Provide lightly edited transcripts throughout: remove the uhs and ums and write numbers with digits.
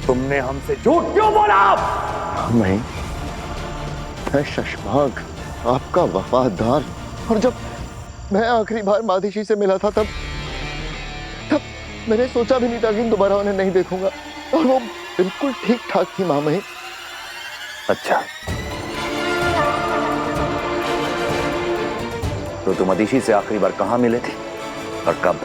तुमने हमसे झूठ क्यों बोला? मैं शशमाग, आपका वफादार। और जब मैं आखिरी बार मादिशी से मिला था तब मैंने सोचा भी नहीं था कि दोबारा उन्हें नहीं देखूंगा, और वो बिल्कुल ठीक ठाक थी मामही। अच्छा, तो तुम अदिशी से आखिरी बार कहां मिले थे और कब?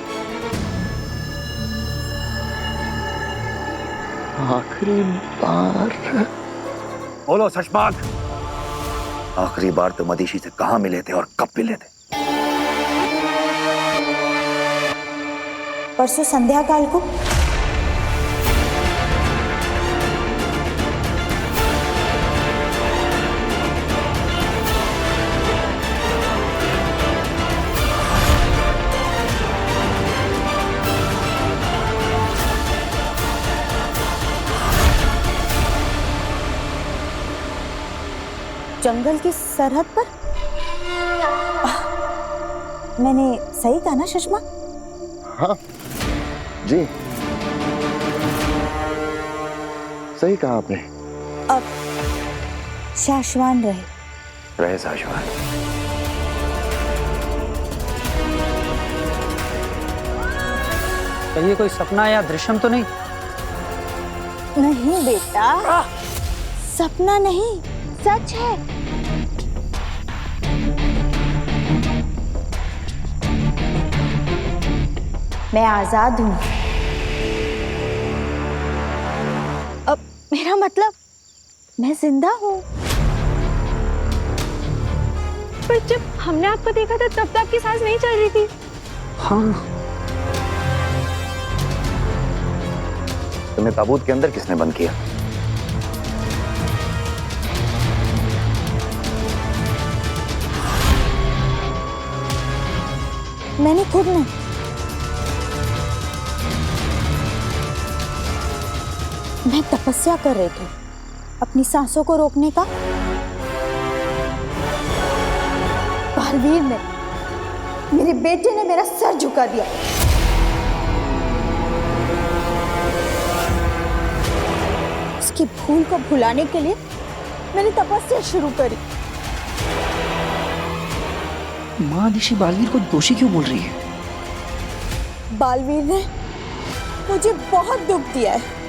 आखिरी बार? बोलो शशमाग, आखिरी बार तुम अदिशी से कहां मिले थे और कब मिले थे? परसों संध्या काल को। जंगल की सरहद पर। मैंने सही कहा ना सुषमा? हाँ जी, सही कहा आपने। अब शाश्वान रहे शाश्वान। ये कोई सपना या दृश्यम तो नहीं? नहीं बेटा, सपना नहीं, सच है। मैं आजाद हूं। अब मेरा मतलब मैं जिंदा हूं। पर जब हमने आपको देखा था तब तो आपकी सांस नहीं चल रही थी। हाँ। तुम्हें ताबूत के अंदर किसने बंद किया? मैंने खुद नहीं। मैं तपस्या कर रही थी अपनी सांसों को रोकने का। बालवीर ने, मेरे बेटे ने मेरा सर झुका दिया। उसकी भूल को भुलाने के लिए मैंने तपस्या शुरू करी। माँ अदिशी बालवीर को दोषी क्यों बोल रही है? बालवीर ने मुझे बहुत दुख दिया है।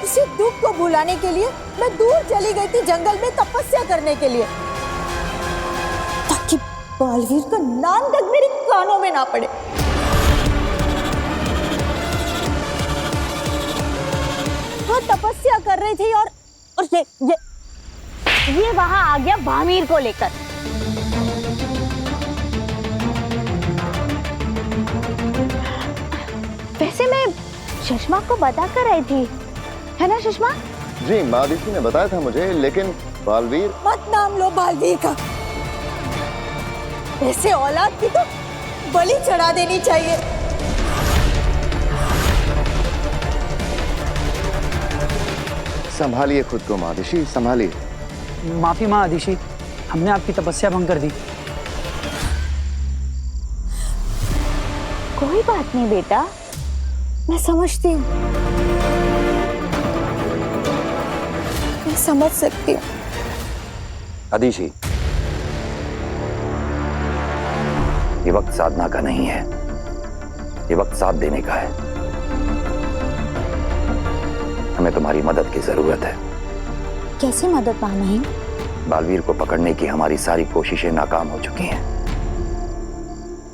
इसी दुख को भुलाने के लिए मैं दूर चली गई थी जंगल में तपस्या करने के लिए, ताकि बालवीर का नाम तक मेरे कानों में ना पड़े। वो तपस्या कर रही थी और ये वहां आ गया भामीर को लेकर। वैसे मैं सुषमा को बता कर आई थी, है ना सुषमा? जी, मादिशी ने बताया था मुझे, लेकिन बालवीर। मत नाम लो बालवीर का। ऐसे औलाद की तो बलि चढ़ा देनी चाहिए। संभालिए खुद को मादिशी, संभालिए। माफी माँ अदिशी, हमने आपकी तपस्या भंग कर दी। कोई बात नहीं बेटा, मैं समझती हूँ, मैं समझ सकती हूँ। अदिशी, ये वक्त साधना का नहीं है, ये वक्त साथ देने का है। हमें तुम्हारी मदद की जरूरत है। कैसी मदद मामही? बालवीर को पकड़ने की हमारी सारी कोशिशें नाकाम हो चुकी हैं।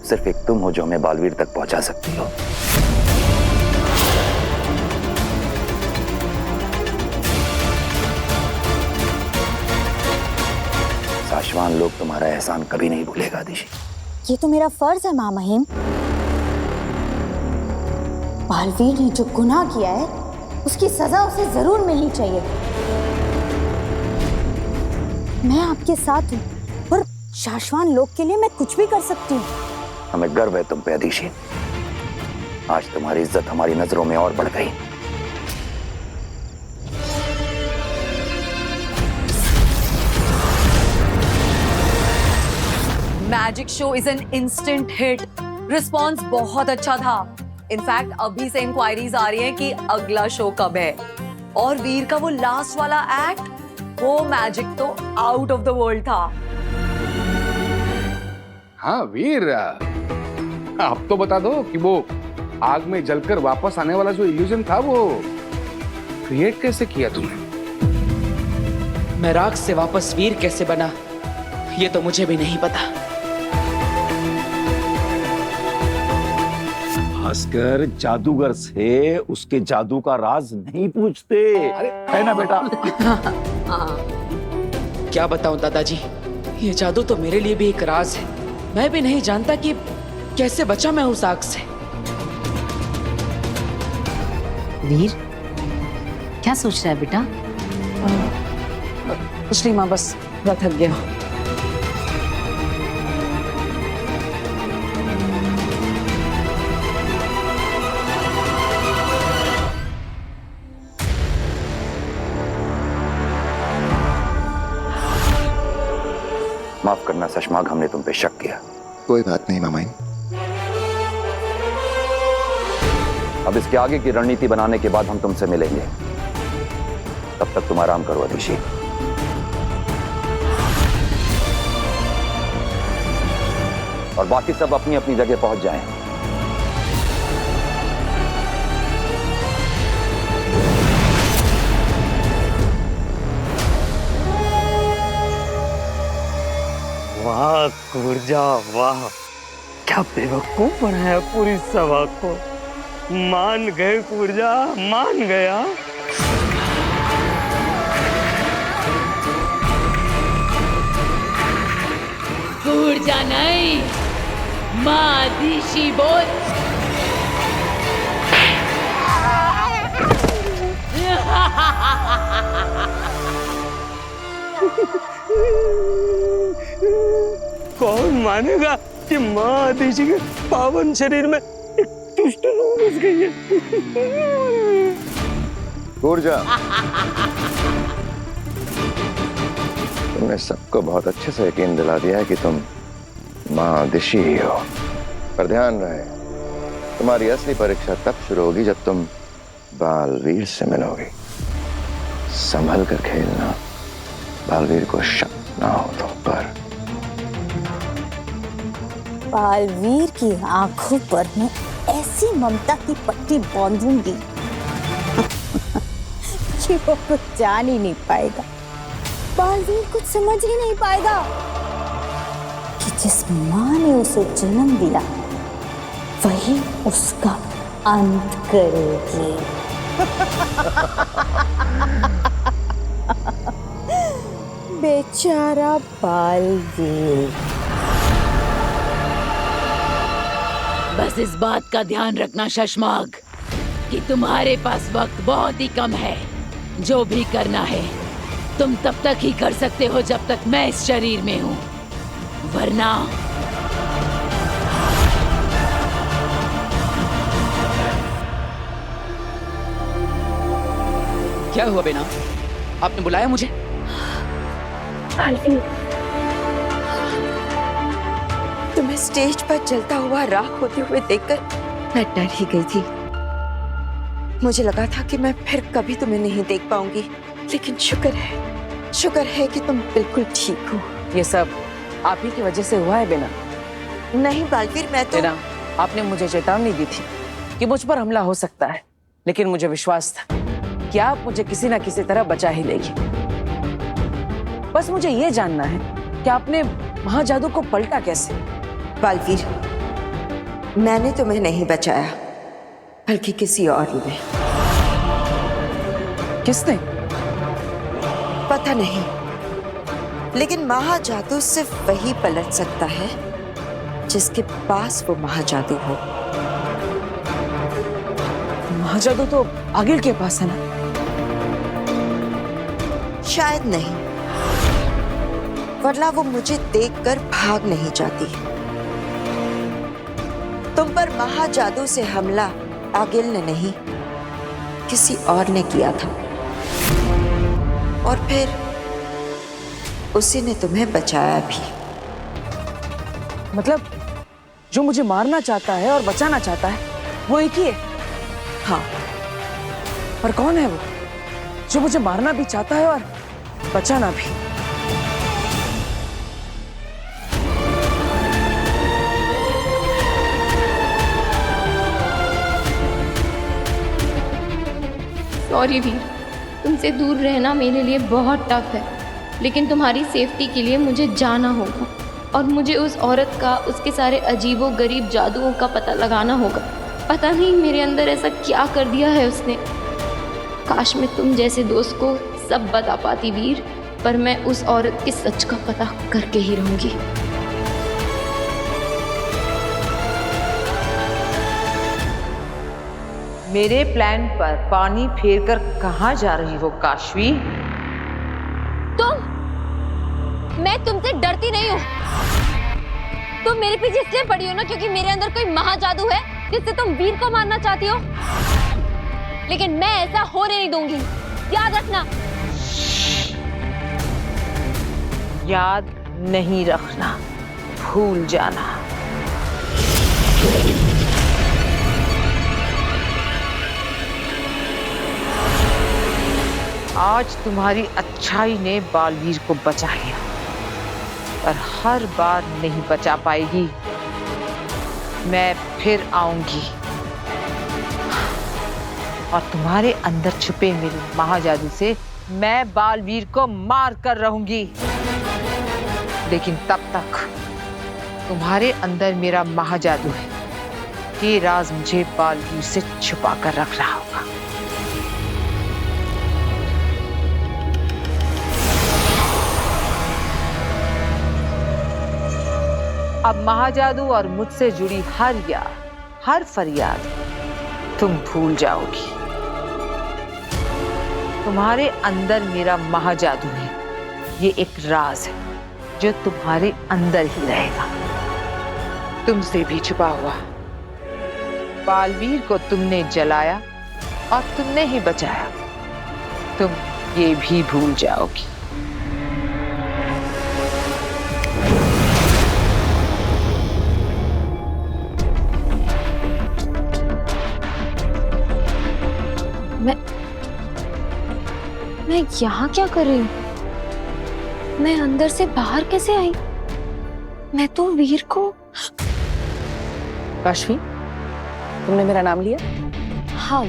सिर्फ एक तुम हो जो हमें बालवीर तक पहुंचा सकती हो। शाश्वान लोग तुम्हारा एहसान कभी नहीं भूलेगा अदिशी। ये तो मेरा फर्ज है माँ महिम। बालवीर ने जो गुनाह किया है उसकी सजा उसे जरूर मिलनी चाहिए। मैं आपके साथ हूँ और शाश्वान लोग के लिए मैं कुछ भी कर सकती हूँ। हमें गर्व है तुम पे अदिशी। आज तुम्हारी इज्जत हमारी नजरों में और बढ़ गई। Magic show is an instant hit. Response बहुत अच्छा था। इनफैक्ट अभी से इंक्वायरीज आ रही हैं कि अगला शो कब है। और वीर का वो लास्ट वाला एक्ट, वो मैजिक तो आउट ऑफ द वर्ल्ड था। हाँ वीर, आप तो बता दो कि वो आग में जलकर वापस आने वाला जो इल्यूजन था वो क्रिएट कैसे किया तुमने? मैं राख से वापस वीर कैसे बना, ये तो मुझे भी नहीं पता। भास्कर, जादूगर से उसके जादू का राज नहीं पूछते, है ना बेटा? क्या बताऊं दादाजी, ये जादू तो मेरे लिए भी एक राज है। मैं भी नहीं जानता कि कैसे बचा मैं उस आग से। वीर, क्या सोच रहा है बेटा? कुछ नहीं माँ, बस मैं थक गया। माफ करना शशमाग, हमने तुम पे शक किया। कोई बात नहीं मामाइन। अब इसके आगे की रणनीति बनाने के बाद हम तुमसे मिलेंगे। तब तक तुम आराम करो अदिशि। और बाकी सब अपनी अपनी जगह पहुंच जाएं। वाह कुर्जा वाह, क्या बेवकूफ बनाया पूरी सभा को। मान गए कुर्जा, मान गया। कुर्जा नहीं, माँ दिशी बोल। कौन मानेगा कि माँ आदिशि के पावन शरीर में एक दुष्ट रूह घुस गई है। ऊर्जा, तुमने सबको बहुत अच्छे से यकीन दिला दिया है कि तुम माँ आदिशि ही हो। पर ध्यान रहे, तुम्हारी असली परीक्षा तब शुरू होगी जब तुम बालवीर से मिलोगी। संभल कर खेलना, बालवीर को शक ना हो तुम पर। बालवीर की आंखों पर मैं ऐसी ममता की पट्टी बांधूंगी कि वो कुछ जान ही नहीं पाएगा। बालवीर कुछ समझ ही नहीं पाएगा कि जिस माँ ने उसे जन्म दिया वही उसका अंत करेगी। बेचारा बालवीर। बस इस बात का ध्यान रखना शशमाग कि तुम्हारे पास वक्त बहुत ही कम है। जो भी करना है तुम तब तक ही कर सकते हो जब तक मैं इस शरीर में हूँ, वरना क्या हुआ बेना? आपने बुलाया मुझे? तुम्हें स्टेज पर जलता हुआ राख होते हुए देखकर मैं डर ही गई थी। मुझे लगा था कि मैं फिर कभी तुम्हें नहीं देख पाऊंगी, लेकिन शुक्र है कि तुम बिल्कुल ठीक हो। ये सब आप ही की वजह से हुआ है बेना। नहीं बालवीर, मैं तो बेना, आपने मुझे चेतावनी दी थी कि मुझ पर हमला हो सकता है, लेकिन मुझे विश्वास था कि आप मुझे किसी ना किसी तरह बचा ही लेगी। बस मुझे ये जानना है कि आपने महाजादू को पलटा कैसे? बालवीर, मैंने तुम्हें नहीं बचाया, बल्कि किसी और ने। किसने? पता नहीं, लेकिन महाजादू सिर्फ वही पलट सकता है जिसके पास वो महाजादू हो। महाजादू तो आगिल के पास है ना? शायद नहीं, वरना वो मुझे देखकर भाग नहीं जाती। तुम पर महाजादू से हमला आगिल ने नहीं, किसी और ने किया था, और फिर उसी ने तुम्हें बचाया भी। मतलब जो मुझे मारना चाहता है और बचाना चाहता है वो एक ही है? हाँ। पर कौन है वो? जो मुझे मारना भी चाहता है और बचाना भी। सॉरी वीर, तुमसे दूर रहना मेरे लिए बहुत टफ है, लेकिन तुम्हारी सेफ्टी के लिए मुझे जाना होगा और मुझे उस औरत का, उसके सारे अजीबो गरीब जादुओं का पता लगाना होगा। पता नहीं मेरे अंदर ऐसा क्या कर दिया है उसने। काश मैं तुम जैसे दोस्त को सब बता पाती वीर, पर मैं उस औरत के सच का पता करके ही रहूंगी। मेरे प्लान पर पानी फेरकर कहाँ जा रही हो काशवी? मैं तुमसे डरती नहीं हूँ। तुम मेरे पीछे इसलिए पड़ी हो ना क्योंकि मेरे अंदर कोई महाजादू है जिससे तुम वीर को मारना चाहती हो, लेकिन मैं ऐसा होने नहीं दूंगी, याद रखना। याद नहीं रखना, भूल जाना। आज तुम्हारी अच्छाई ने बालवीर को बचा लिया, पर हर बार नहीं बचा पाएगी। मैं फिर आऊंगी और तुम्हारे अंदर छुपे मेरे महाजादू से मैं बालवीर को मार कर रहूंगी। लेकिन तब तक तुम्हारे अंदर मेरा महाजादू है, ये राज मुझे बालवीर से छुपा कर रख रहा होगा। अब महाजादू और मुझसे जुड़ी हर याद, हर फरियाद तुम भूल जाओगी। तुम्हारे अंदर मेरा महाजादू है, ये एक राज है जो तुम्हारे अंदर ही रहेगा, तुमसे भी छुपा हुआ। बालवीर को तुमने जलाया और तुमने ही बचाया, तुम ये भी भूल जाओगी। मैं यहाँ क्या कर रही हूँ? मैं अंदर से बाहर कैसे आई? मैं तो वीर को। काशवी, तुमने मेरा नाम लिया? हाँ,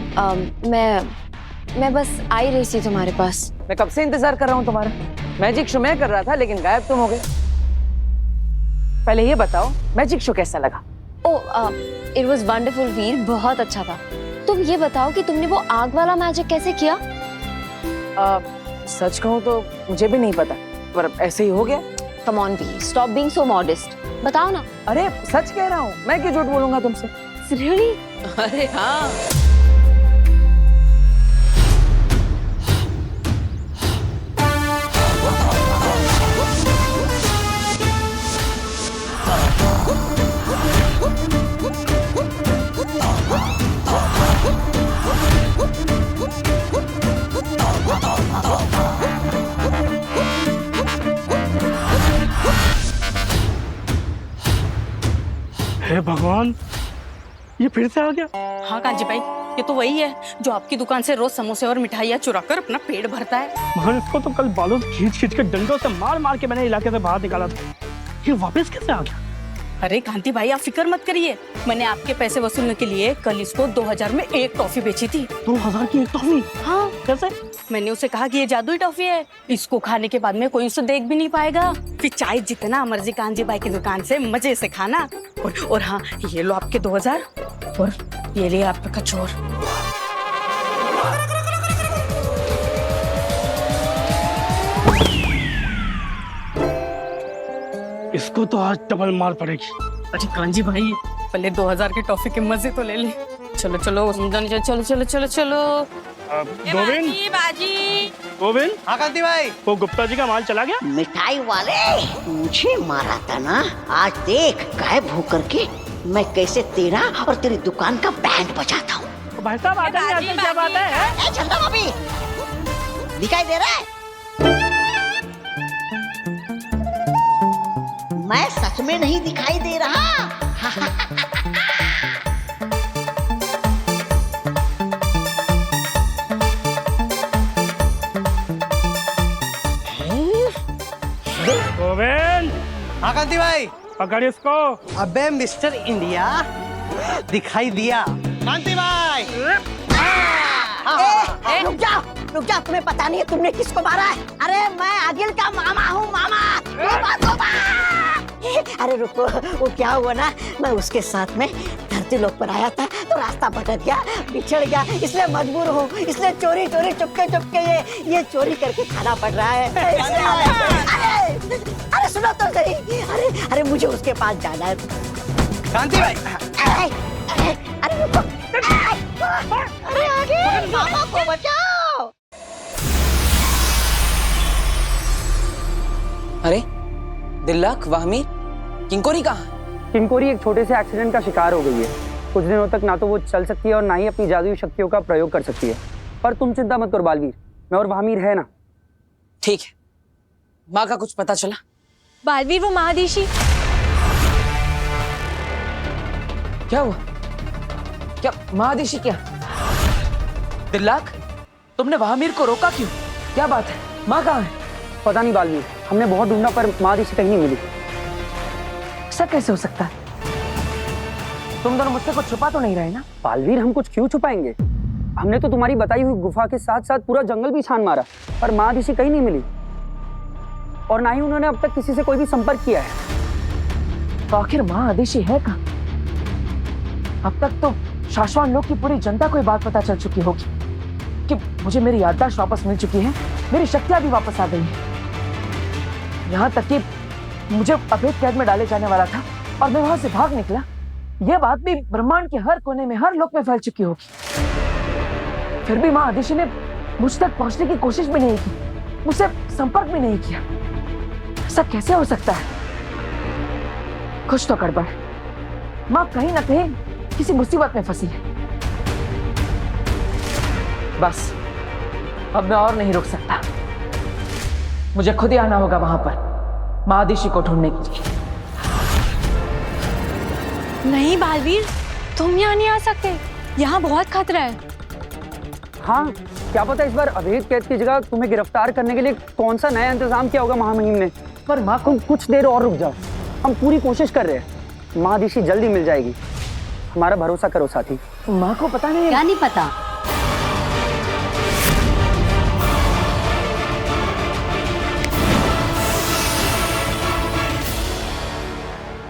मैं बस आई रही थी तुम्हारे पास। मैं कब से इंतजार कर रहा हूँ तुम्हारा। मैजिक शो मैं कर रहा था लेकिन गायब तुम हो गए। पहले ये बताओ मैजिक शो कैसा लगा? इट वाज वंडरफुल वीर, बहुत अच्छा था। तुम ये बताओ कि तुमने वो आग वाला मैजिक कैसे किया? सच कहूँ तो मुझे भी नहीं पता, पर ऐसे ही हो गया। Come on Veer, stop being so modest. बताओ ना। अरे सच कह रहा हूँ, मैं क्यों झूठ बोलूंगा तुमसे। Really? अरे हाँ। हे भगवान, ये फिर से आ गया। हाँ कांजी भाई, ये तो वही है जो आपकी दुकान से रोज समोसे और मिठाइयाँ चुरा कर अपना पेट भरता है। मगर इसको तो कल बालों से खींच खींच के डंडों से मार मार के मैंने इलाके से बाहर निकाला था, ये वापस कैसे आ गया? अरे कांति भाई, आप फिक्र मत करिए, मैंने आपके पैसे वसूलने के लिए कल इसको 2000 में एक टॉफी बेची थी। 2000 की एक टॉफी? हाँ। कैसे? मैंने उसे कहा कि ये जादुई टॉफी है, इसको खाने के बाद में कोई उसे देख भी नहीं पाएगा। फिर चाहे जितना मर्जी कांजी भाई की दुकान से मजे से खाना। और हाँ, ये लो आपके 2000 और ये लिए आपका कचौर। इसको तो आज डबल मार पड़ेगी। अरे कांजी भाई, पहले 2000 के टॉफी के मजे तो ले ले। चलो चलो चलो चलो चलो चलो। गोविंद। हाँ कांति भाई। वो गुप्ता जी का माल चला गया? मिठाई वाले मुझे मारा था ना, आज देख गायब होकर के मैं कैसे तेरा और तेरी दुकान का बैंड बजाता हूँ। भाई साहब आ जाइए, क्या बात है? चंदा भाभी, दिखाई दे रहा है? मैं सच में नहीं दिखाई दे रहा। हाँ कांति भाई, पकड़ इसको। अबे मिस्टर इंडिया दिखाई दिया। कांति भाई रुक जा, तुम्हें पता नहीं है तुमने किसको मारा है? अरे मैं आदिल का मामा हूँ, मामा। अरे रुको, वो क्या हुआ ना, मैं उसके साथ में धरती लोक पर आया था तो रास्ता भटक गया, बिछड़ गया, इसलिए मजबूर हूँ, इसलिए चोरी चुपके ये चोरी करके खाना पड़ रहा है। अरे सुनो तो सही, अरे मुझे उसके पास जाना है। कांति भाई, अरे रुको, अरे आगे, मामा को बचाओ। अरे दिल्लक, वाहमी, किंकोरी कहाँ? किंकोरी एक छोटे से एक्सीडेंट का शिकार हो गई है। कुछ दिनों तक ना तो वो चल सकती है और ना ही अपनी जादुई शक्तियों का प्रयोग कर सकती है। पर तुम चिंता मत करो बालवीर, मैं और वाहमीर है ना। ठीक है। माँ का कुछ पता चला? बालवीर, वो महादिशी। क्या हुआ? क्या महादिशी क्या? दिल्लक, तुमने वाहमीर को रोका क्यों? क्या बात है? माँ कहाँ है? पता नहीं बालवीर, हमने बहुत ढूंढा पर महादिशी कहीं नहीं मिली। ऐसा कैसे हो सकता है? तुम दोनों मुझसे कुछ छुपा तो नहीं रहे ना? बालवीर, हम कुछ क्यों छुपाएंगे? हमने तो तुम्हारी बताई हुई गुफा के साथ साथ पूरा जंगल भी छान मारा, पर महादिशी कहीं नहीं मिली और ना ही उन्होंने अब तक किसी से कोई भी संपर्क किया है। तो आखिर महादिशी है कहाँ? अब तक तो शाश्वान लोक की पूरी जनता को ये बात पता चल चुकी होगी कि मुझे मेरी याददाश्त वापस मिल चुकी है, मेरी शक्तियां भी वापस आ गई हैं। यहाँ तक कि मुझे अवैध कैद में डाले जाने वाला था और मैं वहां से भाग निकला, यह बात भी ब्रह्मांड के हर कोने में, हर लोक में फैल चुकी होगी। फिर भी माँ आदिशी ने मुझ तक पहुंचने की कोशिश भी नहीं की, मुझसे संपर्क भी नहीं किया। ऐसा कैसे हो सकता है? कुछ तो गड़बड़। माँ कहीं ना कहीं किसी मुसीबत में फंसी है। बस अब मैं और नहीं रुक सकता, मुझे खुद ही आना होगा वहां पर महादिशी को ढूंढने के लिए। नहीं बालवीर, तुम यहाँ नहीं आ सकते, यहाँ बहुत खतरा है। हाँ, क्या पता इस बार अवैध कैद की जगह तुम्हें गिरफ्तार करने के लिए कौन सा नया इंतजाम किया होगा महामहिम ने। पर माँ को कुछ देर और रुक जाओ, हम पूरी कोशिश कर रहे हैं, महादिशी जल्दी मिल जाएगी, हमारा भरोसा करो साथी। माँ को पता नहीं है? क्या नहीं पता?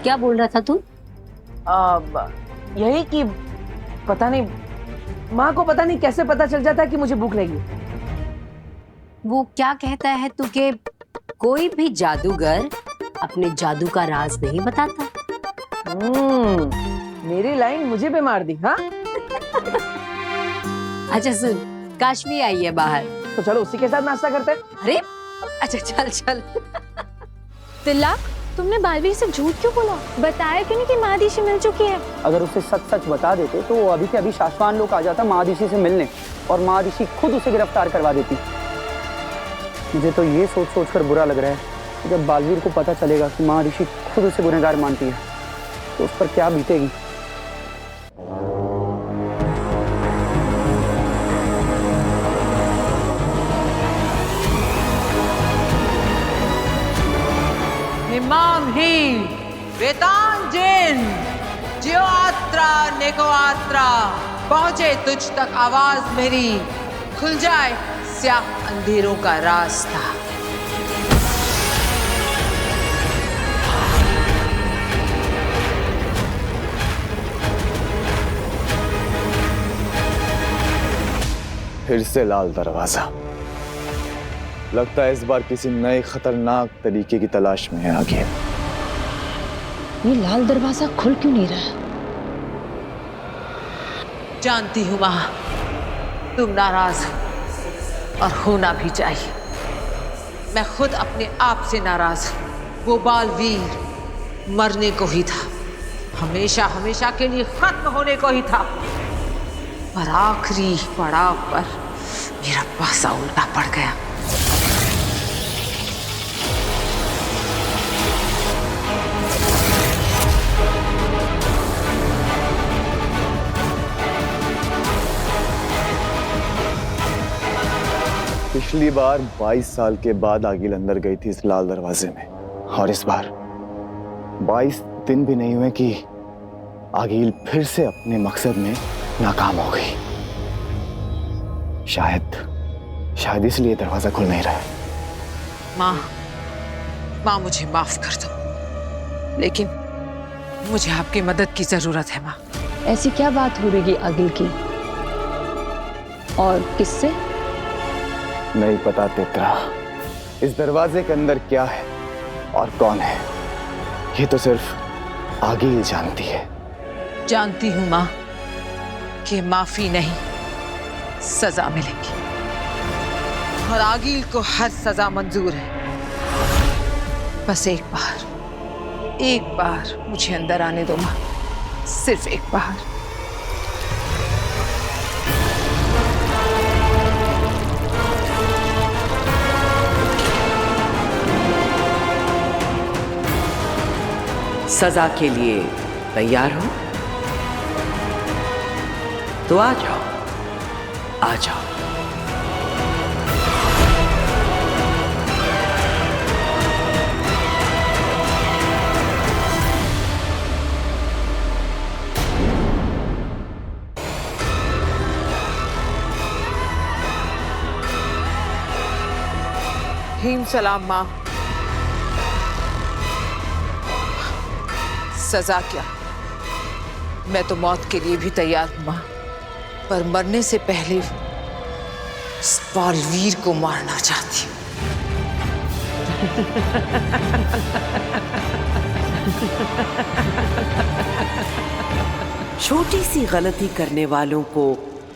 क्या बोल रहा था तू? यही कि पता नहीं, माँ को पता नहीं कैसे पता चल जाता है कि मुझे भूख लगी। वो क्या कहता है तू के कोई भी जादूगर अपने जादू का राज नहीं बताता। मेरी लाइन मुझे भी मार दी। हाँ अच्छा सुन, काश्मी आई है बाहर, तो चलो उसी के साथ नाश्ता करते हैं। अरे अच्छा चल चल। तिल्ला, तुमने बालवीर से झूठ क्यों बोला? बताया क्यों नहीं कि महादिशी मिल चुकी है? अगर उसे सच सच बता देते तो वो अभी के अभी शाश्वान लोक आ जाता महादिशी से मिलने और महादिशी खुद उसे गिरफ्तार करवा देती। मुझे तो ये सोच सोच कर बुरा लग रहा है कि जब बालवीर को पता चलेगा कि महादिशी खुद उसे गुनहगार मानती है तो उस पर क्या बीतेगी। इमाम ही वेतांजन जियोआत्रा नेकोआत्रा पहुंचे तुझ तक आवाज मेरी, खुल जाए स्याह अंधेरों का रास्ता। फिर से लाल दरवाजा। लगता है इस बार किसी नए खतरनाक तरीके की तलाश में है आगे। ये लाल दरवाजा खुल क्यों नहीं रहा? जानती हूँ माँ, तुम नाराज हो और होना भी चाहिए। मैं खुद अपने आप से नाराज हूँ। वो बालवीर मरने को ही था, हमेशा हमेशा के लिए खत्म होने को ही था, पर आखिरी पड़ाव पर मेरा पासा उल्टा पड़ गया। पिछली बार 22 साल के बाद आगिल अंदर गई थी इस लाल दरवाजे में, और इस बार 22 दिन भी नहीं हुए कि आगिल फिर से अपने मकसद में नाकाम हो गई। शायद इसलिए दरवाजा खुल नहीं रहा। माँ मुझे माफ कर दो, लेकिन मुझे आपकी मदद की जरूरत है माँ। ऐसी क्या बात हो रही आगिल की, और किससे? नहीं पता तेतरा, इस दरवाजे के अंदर क्या है और कौन है, ये तो सिर्फ आगिल जानती है। जानती हूँ माँ कि माफी नहीं, सजा मिलेगी, और आगिल को हर सजा मंजूर है। बस एक बार मुझे अंदर आने दो माँ, सिर्फ एक बार। सजा के लिए तैयार हो तो आ जाओ, आ जाओ। हीम सलाम माँ। सजा क्या, मैं तो मौत के लिए भी तैयार हूं माँ, पर मरने से पहले इस बालवीर को मारना चाहती हूँ। छोटी सी गलती करने वालों को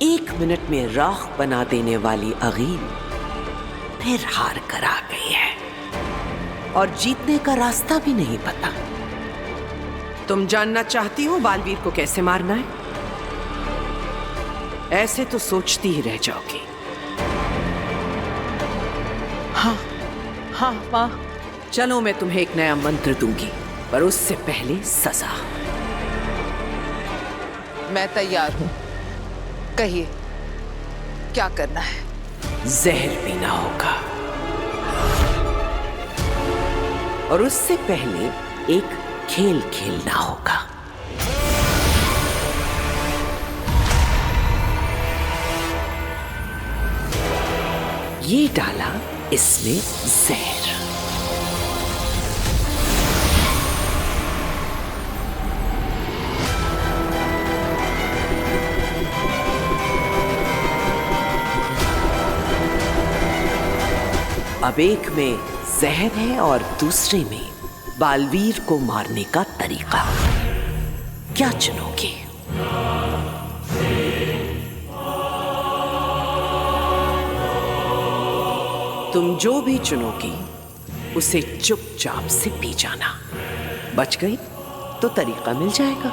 1 मिनट में राख बना देने वाली आगिल फिर हार कर आ गई है, और जीतने का रास्ता भी नहीं पता। तुम जानना चाहती हो बालवीर को कैसे मारना है? ऐसे तो सोचती ही रह जाओगी। हाँ माँ, चलो मैं तुम्हें एक नया मंत्र दूंगी, पर उससे पहले सजा। मैं तैयार हूं, कहिए क्या करना है? जहर पीना होगा, और उससे पहले एक खेल खेलना होगा। ये डाला इसमें जहर, अब एक में जहर है और दूसरे में बालवीर को मारने का तरीका। क्या चुनोगे? तुम जो भी चुनोगी उसे चुपचाप से पी जाना। बच गई तो तरीका मिल जाएगा।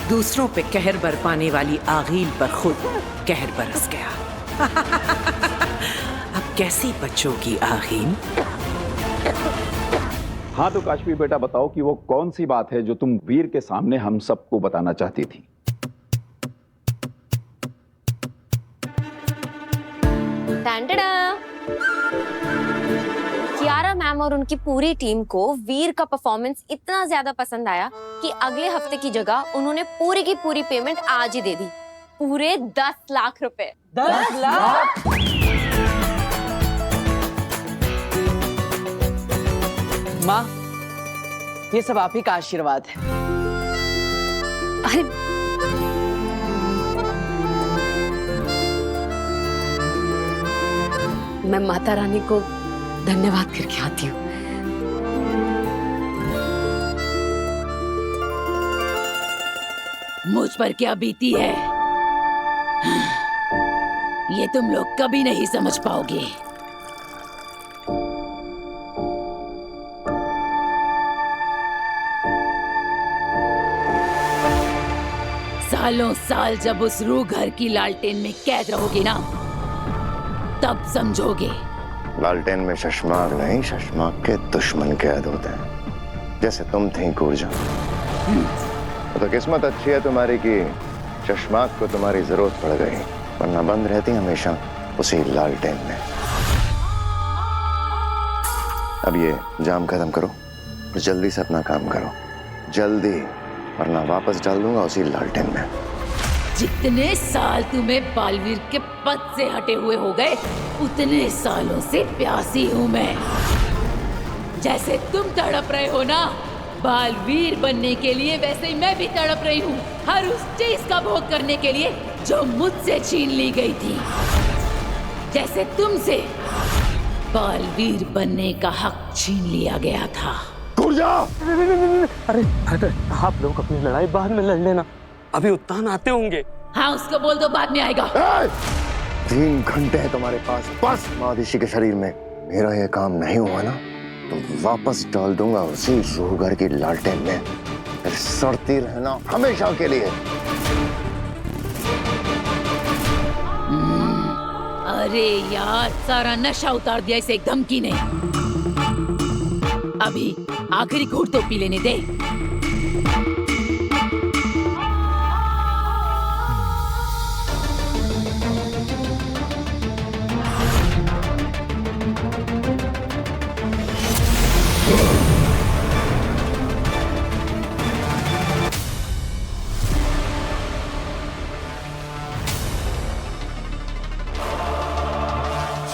दूसरों पे कहर बरपाने वाली आगिल पर खुद कहर बरस गया। अब कैसे बचोगी आगिल? हाँ तो काशवी बेटा बताओ कि वो कौन सी बात है जो तुम वीर के सामने हम सबको बताना चाहती थी? कियारा मैम और उनकी पूरी टीम को वीर का परफॉर्मेंस इतना ज्यादा पसंद आया कि अगले हफ्ते की जगह उन्होंने पूरी की पूरी पेमेंट आज ही दे दी। पूरे 10 लाख रुपए। 10 लाख? माँ, ये सब आप ही का आशीर्वाद है। अरे मैं माता रानी को धन्यवाद करके आती हूँ। मुझ पर क्या बीती है? ये तुम लोग कभी नहीं समझ पाओगे। सालों साल जब उस रूह घर की लालटेन में कैद रहोगे ना, तब समझोगे। लालटेन में शशमाक नहीं, शशमाक के दुश्मन कैद होते हैं, जैसे तुम थी कूरजा। तो किस्मत अच्छी है तुम्हारी कि शशमाक को तुम्हारी जरूरत पड़ गई, वरना बंद रहती हमेशा उसी लालटेन में। अब ये जाम खत्म करो और जल्दी से अपना काम करो, जल्दी, वरना वापस डाल दूंगा उसी लालटेन में। जितने साल तुम्हें बालवीर के पद से हटे हुए हो गए, उतने सालों से प्यासी हूँ मैं। जैसे तुम तड़प रहे हो ना बालवीर बनने के लिए, वैसे ही मैं भी तड़प रही हूँ हर उस चीज का भोग करने के लिए जो मुझसे छीन ली गई थी। जैसे तुमसे बालवीर बनने का हक छीन लिया गया था। अरे आप लोग अपनी लड़ाई बाद में लड़ लेना, अभी उत्तान आते होंगे। हाँ, उसको बोल दो बाद में आएगा। 3 घंटे है तुम्हारे पास, बस। महादिशी के शरीर में मेरा ये काम नहीं हुआ ना, तो वापस डाल दूंगा उसी रूहगर की लालटेन में, फिर सड़ती रहना हमेशा के लिए। अरे यार, सारा नशा उतार दिया इसे एक धमकी ने। अभी आखिरी घूंट तो पी लेने दे।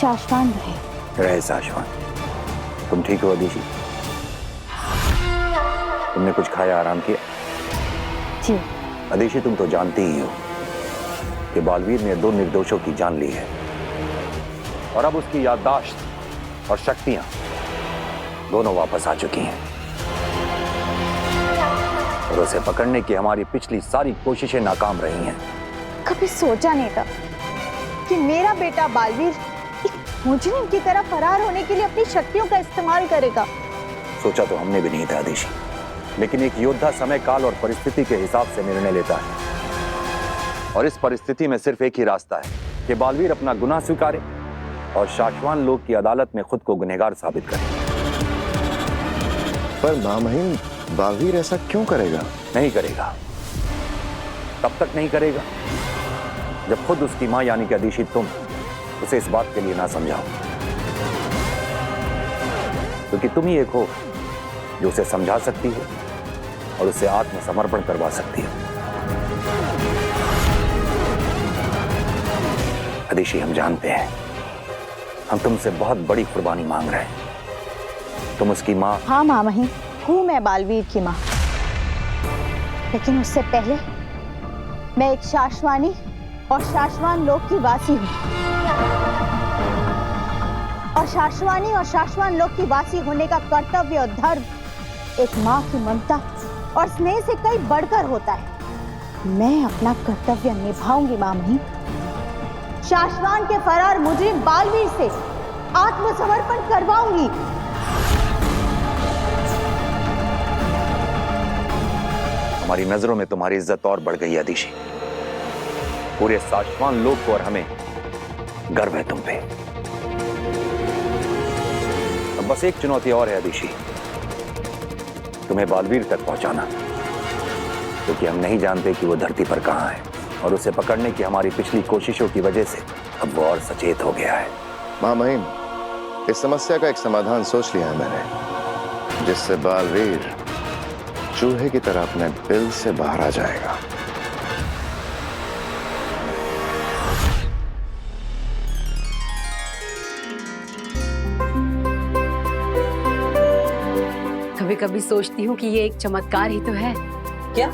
शाश्वान रहे शाश्वान। तुम ठीक हो अदिति? तुमने कुछ खाया, आराम किया? जी। अदिति, तुम तो जानती ही हो कि बालवीर ने 2 निर्दोषों की जान ली है और अब उसकी याददाश्त और शक्तियां दोनों वापस आ चुकी हैं और उसे पकड़ने की हमारी पिछली सारी कोशिशें नाकाम रही हैं। कभी सोचा नहीं था कि मेरा बेटा बालवीर एक मुजरिम की तरह फरार होने के लिए अपनी शक्तियों का इस्तेमाल करेगा। सोचा तो हमने भी नहीं था अदिति, लेकिन एक योद्धा समय, काल और परिस्थिति के हिसाब से निर्णय लेता है और इस परिस्थिति में सिर्फ एक ही रास्ता है कि बालवीर अपना गुनाह स्वीकारे और शाश्वान लोक की अदालत में खुद को गुनहगार साबित करे। पर मामहीन, बालवीर ऐसा क्यों करेगा? नहीं करेगा, तब तक नहीं करेगा जब खुद उसकी मां यानी कि अदिति तुम उसे इस बात के लिए ना समझाओ, क्योंकि तुम ही एक हो जो उसे समझा सकती हो और उसे आत्मसमर्पण करवा सकती हो। अदिति, हम जानते हैं हम तुमसे बहुत बड़ी कुर्बानी मांग रहे हैं। तुम उसकी माँ। हाँ माँ वही हूँ मैं बालवीर की माँ, लेकिन उससे पहले मैं एक शाश्वानी और शाश्वान लोक की वासी हूँ और शाश्वानी और शाश्वान लोक की वासी होने का कर्तव्य और धर्म एक माँ की ममता और स्नेह से कई बढ़कर होता है। मैं अपना कर्तव्य निभाऊंगी मामी। शाश्वान के फरार मुजरिम बालवीर से आत्मसमर्पण करवाऊंगी। हमारी नजरों में तुम्हारी इज्जत और बढ़ गई अदिति। पूरे शाश्वान लोक को और हमें गर्व है तुम पे। अब बस एक चुनौती और है अदिति, तुम्हें बालवीर तक पहुंचाना, क्योंकि हम नहीं जानते कि वो धरती पर कहां है और उसे पकड़ने की हमारी पिछली कोशिशों की वजह से अब वो और सचेत हो गया है। मां महीन, इस समस्या का एक समाधान सोच लिया है मैंने, जिससे बालवीर चूहे की तरह अपने बिल से बाहर आ जाएगा। कभी कभी सोचती हूँ कि ये एक चमत्कार ही तो है। क्या?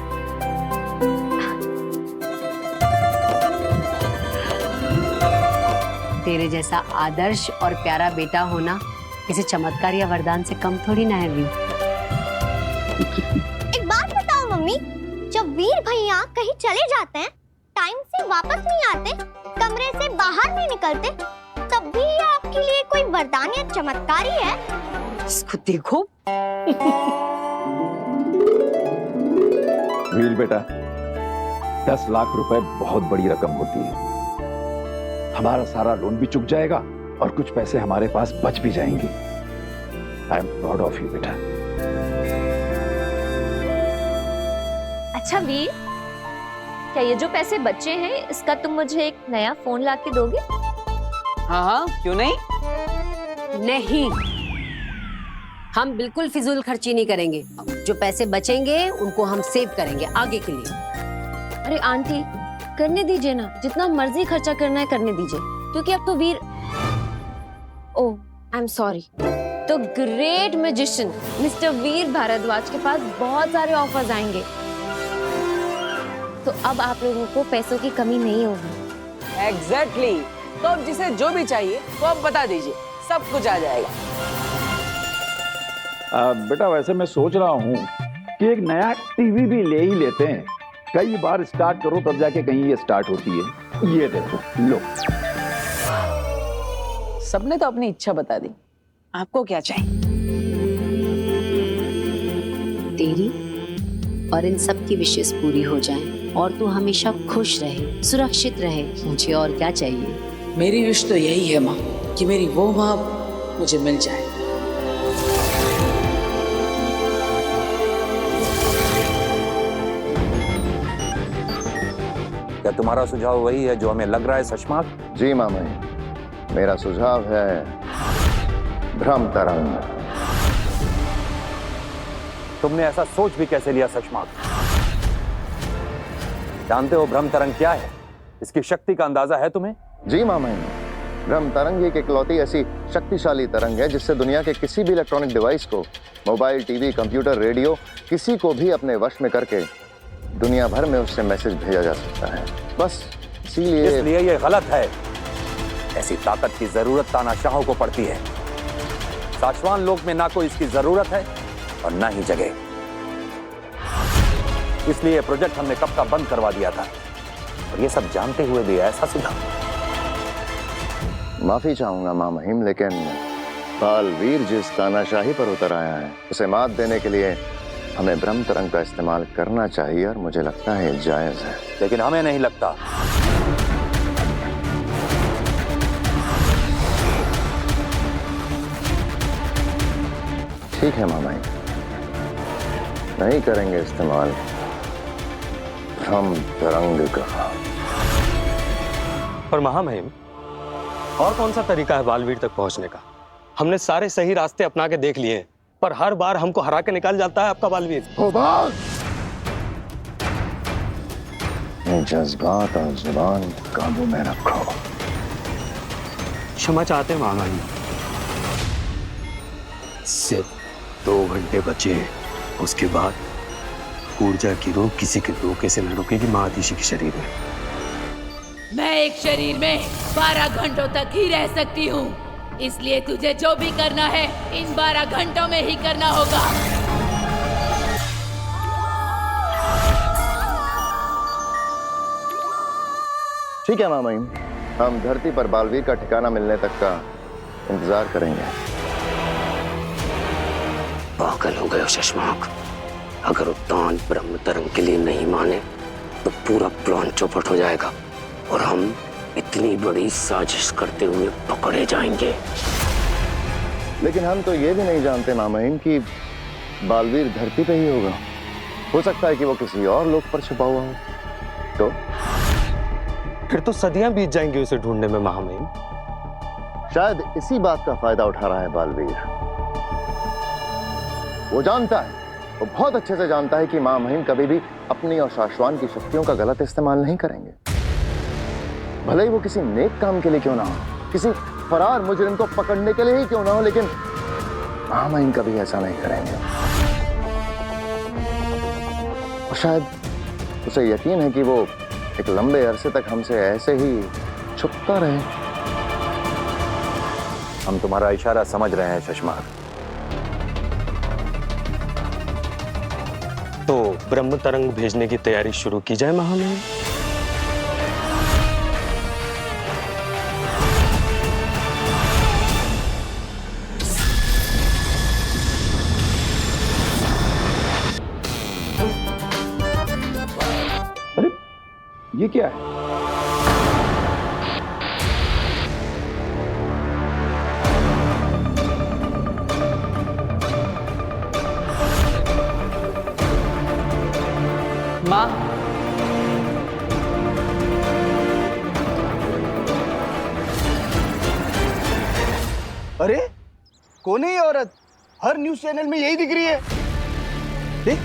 तेरे जैसा आदर्श और प्यारा बेटा होना किसी चमत्कार या वरदान से कम थोड़ी ना है। एक बात बताओ मम्मी, जब वीर भैया कहीं चले जाते हैं, टाइम से वापस नहीं आते, कमरे से बाहर नहीं निकलते, तब भी ये आपके लिए कोई वरदान या चमत्कारी है? इसको देखो। वीर बेटा, 10 लाख रुपए बहुत बड़ी रकम होती है। हमारा सारा लोन भी चुक जाएगा और कुछ पैसे हमारे पास बच भी जाएंगे। I am proud of you बेटा। अच्छा वीर, क्या ये जो पैसे बचे हैं इसका तुम मुझे एक नया फोन ला के दोगे? हाँ हाँ, क्यों नहीं? नहीं, हम बिल्कुल फिजूल खर्ची नहीं करेंगे। जो पैसे बचेंगे उनको हम सेव करेंगे आगे के लिए। अरे आंटी, करने दीजिए ना, जितना मर्जी खर्चा करना है करने दीजिए, क्योंकि अब तो वीर, ओह आई एम सॉरी, तो ग्रेट मैजिशियन मिस्टर वीर भारद्वाज के पास बहुत सारे ऑफर्स आएंगे, तो अब आप लोगों को पैसों की कमी नहीं होगी। एग्जैक्टली। तो अब जिसे जो भी चाहिए वो आप बता दीजिए, सब कुछ आ जाएगा। बेटा वैसे मैं सोच रहा हूँ कि एक नया टीवी भी ले ही लेते हैं। कई बार स्टार्ट करो तब जाके कहीं ये स्टार्ट होती है। ये देखो, लो। सबने तो अपनी इच्छा बता दी, आपको क्या चाहिए? तेरी और इन सब की विशेष पूरी हो जाएं और तू हमेशा खुश रहे, सुरक्षित रहे। मुझे और क्या चाहिए? मेरी विश तो यही है माँ कि मेरी वो माँ मुझे मिल जाए। क्या तुम्हारा सुझाव वही है जो हमें लग रहा है शशमाक? जी मामा, मेरा सुझाव है भ्रम तरंग। तुमने ऐसा सोच भी कैसे लिया शशमाक? जानते हो भ्रम तरंग क्या है? इसकी शक्ति का अंदाजा है तुम्हें? जी मामा, भ्रम तरंग एक इकलौती ऐसी शक्तिशाली तरंग है जिससे दुनिया के किसी भी इलेक्ट्रॉनिक डिवाइस को, मोबाइल, टीवी, कंप्यूटर, रेडियो, किसी को भी अपने वश में करके दुनिया भर में उससे मैसेज भेजा जा सकता है। बस इसलिए ये गलत है। ऐसी ताकत की जरूरत तानाशाहों को पड़ती है। शाश्वान लोक में ना कोई इसकी जरूरत है और ना ही जगह। इसलिए ये प्रोजेक्ट हमने कब का बंद करवा दिया था, और ये सब जानते हुए भी ऐसा सुझाव। माफी चाहूंगा मां महिम, लेकिन बालवीर जिस तानाशाही पर उतर आया है उसे मात देने के लिए हमें भ्रम तरंग का इस्तेमाल करना चाहिए, और मुझे लगता है ये जायज है। लेकिन हमें नहीं लगता। ठीक है मामा, नहीं करेंगे इस्तेमाल भ्रम तरंग का। पर महामहिम, और कौन सा तरीका है बालवीर तक पहुंचने का? हमने सारे सही रास्ते अपना के देख लिए हैं, पर हर बार हमको हरा के निकाल जाता है आपका बालवीर। जज्बात और जुबान काबू में रखो। क्षमा चाहते हैं महामहिम। सिर्फ 2 घंटे बचे, उसके बाद ऊर्जा की रोक किसी के रोके से न रुकेगी महादिशी के शरीर में। मैं एक शरीर में 12 घंटों तक ही रह सकती हूँ, इसलिए तुझे जो भी करना है इन 12 घंटों में ही करना होगा। ठीक है मामा, हम धरती पर बालवीर का ठिकाना मिलने तक का इंतजार करेंगे। पागल हो गए हो शशमाक। अगर उद्यान ब्रह्म तरंग के लिए नहीं माने तो पूरा प्लान चौपट हो जाएगा और हम इतनी बड़ी साजिश करते हुए पकड़े जाएंगे। लेकिन हम तो ये भी नहीं जानते मामाहिम कि बालवीर धरती पे ही होगा। हो सकता है कि वो किसी और लोक पर छुपा हुआ हो। तो फिर तो सदियां बीत जाएंगी उसे ढूंढने में महामहिम। शायद इसी बात का फायदा उठा रहा है बालवीर। वो जानता है, वो बहुत अच्छे से जानता है कि महामहिम कभी भी अपनी और शाश्वान की शक्तियों का गलत इस्तेमाल नहीं करेंगे। भले ही वो किसी नेक काम के लिए क्यों ना हो, किसी फरार मुजरिम को पकड़ने के लिए ही क्यों ना हो, लेकिन महामहिम कभी ऐसा नहीं करेंगे। और शायद उसे यकीन है कि वो एक लंबे अरसे तक हमसे ऐसे ही छुपता रहे। हम तुम्हारा इशारा समझ रहे हैं शशमाक। तो ब्रह्म तरंग भेजने की तैयारी शुरू की जाए महामहिम। ये क्या है? माँ, अरे कौन है ये औरत? हर न्यूज चैनल में यही दिख रही है। देख,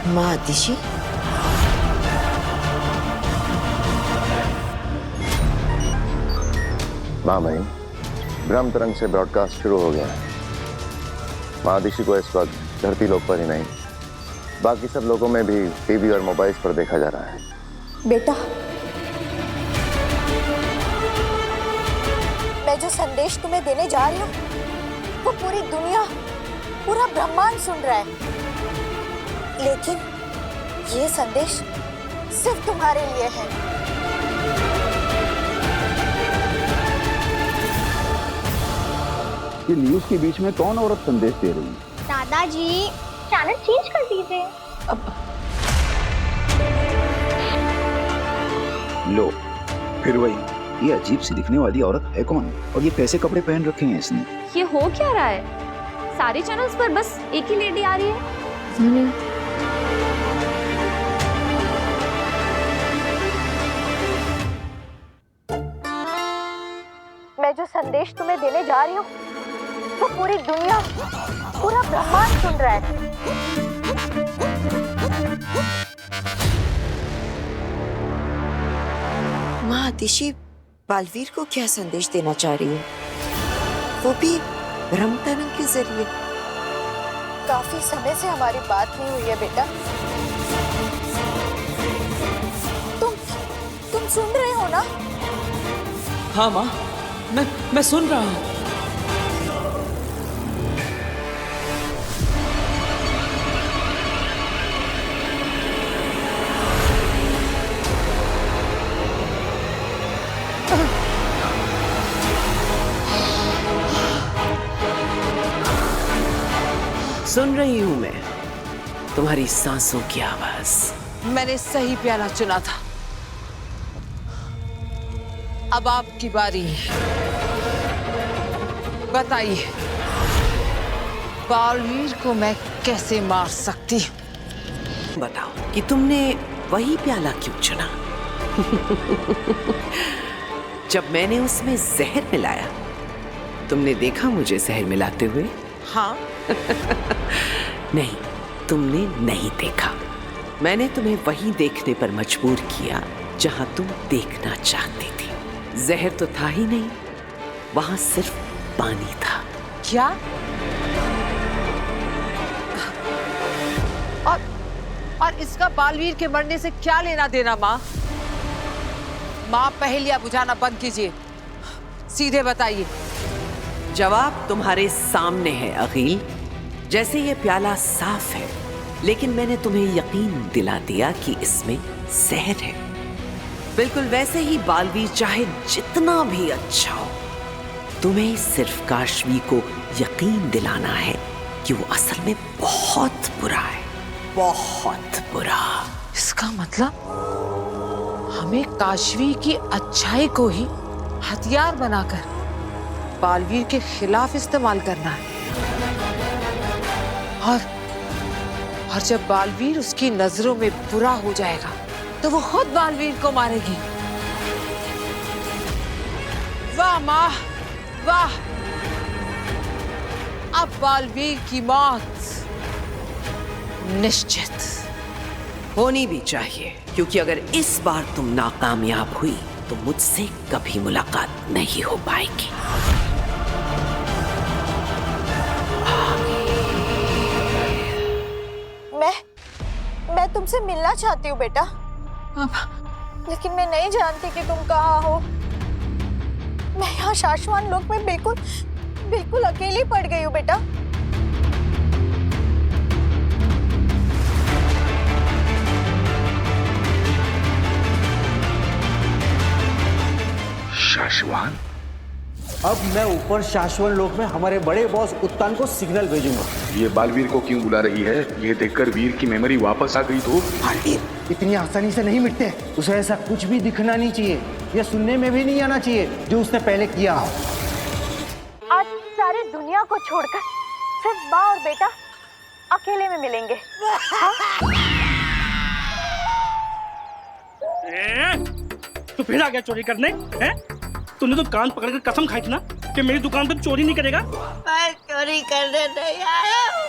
माँ दिशी, माँ बहन, ब्रह्म तरंग से ब्रॉडकास्ट शुरू हो गया है। महादिशी को इस वक्त धरती लोक पर ही नहीं, बाकी सब लोगों में भी टीवी और मोबाइल्स पर देखा जा रहा है। बेटा, मैं जो संदेश तुम्हें देने जा रही हूँ वो पूरी दुनिया, पूरा ब्रह्मांड सुन रहा है, लेकिन ये संदेश सिर्फ तुम्हारे लिए है। ये न्यूज के बीच में कौन औरत संदेश दे रही है? दादाजी, चैनल चेंज कर दीजिए। लो, फिर वही, ये अजीब सी दिखने वाली औरत है कौन? और ये कैसे कपड़े पहन रखे हैं इसने? ये हो क्या रहा है? सारे चैनल्स पर बस एक ही लेडी आ रही है। मैं जो संदेश तुम्हें देने जा रही हूँ वो पूरी दुनिया, पूरा ब्रह्मांड सुन रहा है। माँ दिशी बालवीर को क्या संदेश देना चाह रही है, वो भी ब्रह्मतरंग के जरिए? काफी समय से हमारी बात नहीं हुई है बेटा। तुम सुन रहे हो ना? हाँ माँ, मैं सुन रहा हूँ। सुन रही हूं मैं तुम्हारी सांसों की आवाज। मैंने सही प्याला चुना था। अब आपकी बारी है। बताइए, बालवीर को मैं कैसे मार सकती हूँ? बताओ कि तुमने वही प्याला क्यों चुना? जब मैंने उसमें जहर मिलाया, तुमने देखा मुझे जहर मिलाते हुए? हाँ। नहीं, तुमने नहीं देखा। मैंने तुम्हें वही देखने पर मजबूर किया जहां तुम देखना चाहती थी। जहर तो था ही नहीं, वहां सिर्फ पानी था। क्या? और इसका बालवीर के मरने से क्या लेना देना माँ? माँ, पहेलियां बुझाना बंद कीजिए, सीधे बताइए। जवाब तुम्हारे सामने है अखिल। जैसे ये प्याला साफ है, लेकिन मैंने तुम्हें यकीन दिला दिया कि इसमें जहर है। बिल्कुल वैसे ही बालवीर चाहे जितना भी अच्छा हो, तुम्हें सिर्फ काशवी को यकीन दिलाना है कि वो असल में बहुत बुरा है, बहुत बुरा। इसका मतलब हमें काशवी की अच्छाई को ही हथियार बनाकर बालवीर के खिलाफ इस्तेमाल करना है। और जब बालवीर उसकी नजरों में बुरा हो जाएगा तो वो खुद बालवीर को मारेगी। वाह माँ, वाह! अब बालवीर की मौत निश्चित होनी भी चाहिए, क्योंकि अगर इस बार तुम नाकामयाब हुई तो मुझसे कभी मुलाकात नहीं हो पाएगी। मैं तुमसे मिलना चाहती हूँ बेटा, लेकिन मैं नहीं जानती कि तुम कहाँ हो। मैं यहाँ शाश्वान लोक में बिल्कुल अकेली पड़ गई हूँ बेटा। शाश्वान? अब मैं ऊपर शाश्वत लोक में हमारे बड़े बॉस उत्तान को सिग्नल भेजूंगा। ये बालवीर को क्यों बुला रही है? ये देखकर वीर की मेमोरी वापस आ गई तो? बालवीर इतनी आसानी से नहीं मिटते। उसे ऐसा कुछ भी दिखना नहीं चाहिए या सुनने में भी नहीं आना चाहिए जो उसने पहले किया हो। आज सारी दुनिया को छोड़कर सिर्फ माँ और बेटा अकेले में मिलेंगे। तू फिर आ गया चोरी करने? हैं? तूने तो कान पकड़कर कसम खाई थी ना कि मेरी दुकान पर चोरी नहीं करेगा। मैं चोरी करने नहीं आया हूँ।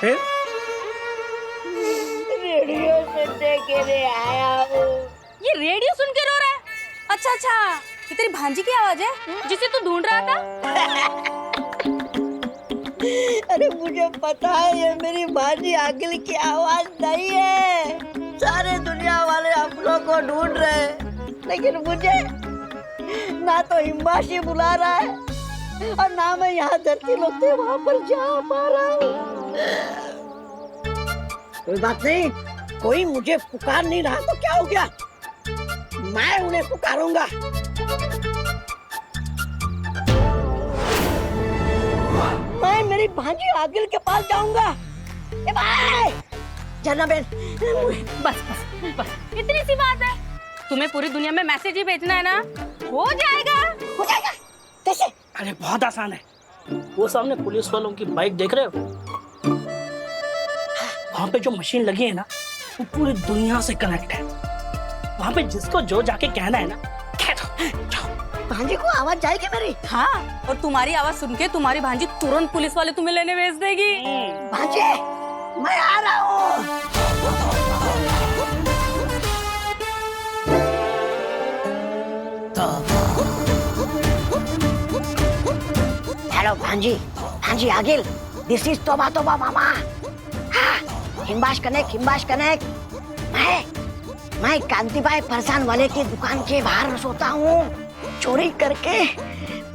फिर? रेडियो सुनने के लिए आया हूँ। ये रेडियो सुन के रो रहा है? अच्छा, ये तेरी भांजी की आवाज है जिसे तू ढूंढ रहा था? अरे मुझे पता है ये मेरी भांजी आगिल की आवाज नहीं है। सारे दुनिया वाले हम लोग को ढूंढ रहे हैं, लेकिन मुझे ना तो हिम्बाशी बुला रहा है और ना मैं यहाँ धरती लोग थे वहाँ पर जा पा रहा हूँ। कोई बात नहीं, कोई मुझे पुकार नहीं रहा तो क्या हो गया, मैं उन्हें पुकारूंगा। मैं मेरी भांजी आगिल के पास जाऊंगा। ए भाई जनाबेन, बस इतनी सी बात है। तुम्हें पूरी दुनिया में मैसेज ही भेजना है ना? हो जाएगा। कैसे? अरे बहुत आसान है। वो सामने पुलिस वालों की बाइक देख रहे हो? वहाँ पे जो मशीन लगी है ना, वो पूरी दुनिया से कनेक्ट है। वहाँ पे जिसको जो जाके कहना है ना, कह दो। भांजी को आवाज जाएगी मेरी? हाँ, और तुम्हारी आवाज सुन के तुम्हारी भांजी तुरंत पुलिस वाले तुम्हें लेने भेज देगी। भांजी, मैं आ रहा हूँ। हेलो भांजी आगिल, दिस इज तोबा तोबा मामा। हाँ, हिम्बाश कनेक्ट। मैं कांतिबाई फरसान वाले की दुकान के बाहर सोता हूँ, चोरी करके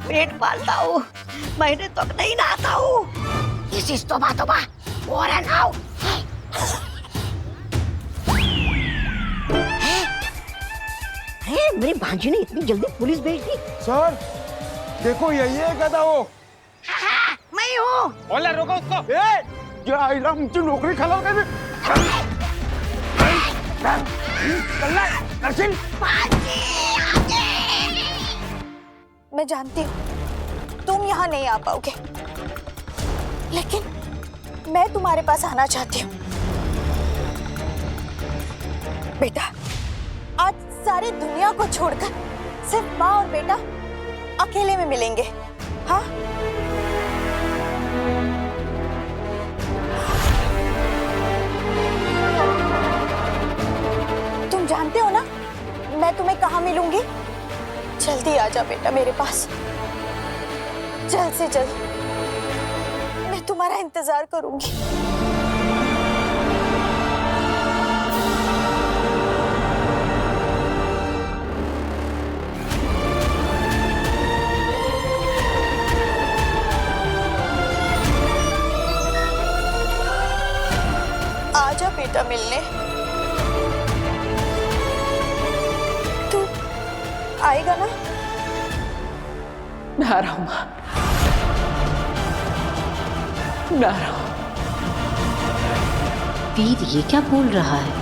पेट पालता हूँ, महीने तक नहीं नहाता हूँ। दिस इज तोबा और नाउ। मेरी भांजी ने इतनी जल्दी पुलिस भेज दी। सर देखो यही है गधा वो। हाँ, मैं हूँ। बोले रोको उसको। मुझे नौकरी खराब कर मैं जानती हूँ तुम यहाँ नहीं आ पाओगे, लेकिन मैं तुम्हारे पास आना चाहती हूँ। बेटा, आज सारी दुनिया को छोड़कर सिर्फ माँ और बेटा अकेले में मिलेंगे। हाँ? तुम जानते हो ना मैं तुम्हें कहाँ मिलूंगी? जल्दी आ जा बेटा मेरे पास, जल्द से जल्द। मैं तुम्हारा इंतजार करूंगी। आजा बेटा मिलने। तू आएगा ना? मैं आ रहा हूँ माँ, मैं आ रहा हूँ। वीर ये क्या बोल रहा है?